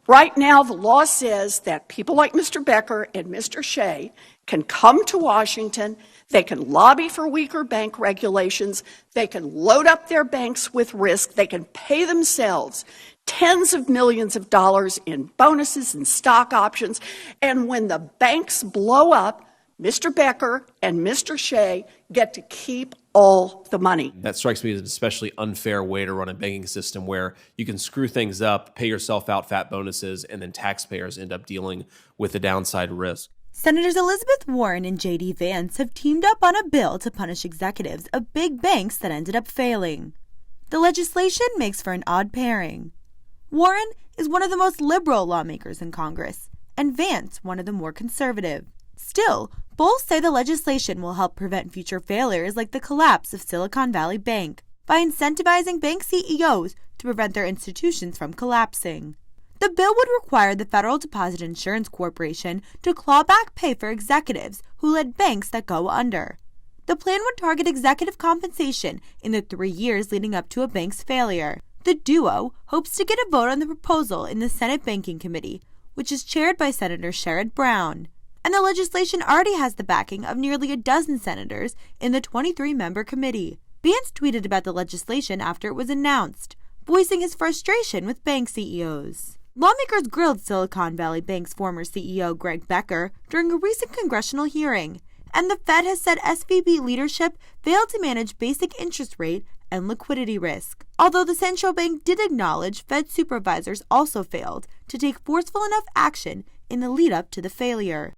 Right now, the law says that people like Mr. Becker and Mr. Shea can come to Washington, they can lobby for weaker bank regulations, they can load up their banks with risk, they can pay themselves tens of millions of dollars in bonuses and stock options, and when the banks blow up, Mr. Becker and Mr. Shea get to keep all the money. That strikes me as an especially unfair way to run a banking system where you can screw things up, pay yourself out fat bonuses, and then taxpayers end up dealing with the downside risk. Senators Elizabeth Warren and J.D. Vance have teamed up on a bill to punish executives of big banks that ended up failing. The legislation makes for an odd pairing. Warren is one of the most liberal lawmakers in Congress, and Vance one of the more conservative. Still, both say the legislation will help prevent future failures like the collapse of Silicon Valley Bank by incentivizing bank CEOs to prevent their institutions from collapsing. The bill would require the Federal Deposit Insurance Corporation to claw back pay for executives who led banks that go under. The plan would target executive compensation in the 3 years leading up to a bank's failure. The duo hopes to get a vote on the proposal in the Senate Banking Committee, which is chaired by Senator Sherrod Brown. And the legislation already has the backing of nearly a dozen senators in the 23-member committee. Vance tweeted about the legislation after it was announced, voicing his frustration with bank CEOs. Lawmakers grilled Silicon Valley Bank's former CEO Greg Becker during a recent congressional hearing, and the Fed has said SVB leadership failed to manage basic interest rate and liquidity risk. Although the central bank did acknowledge Fed supervisors also failed to take forceful enough action in the lead-up to the failure.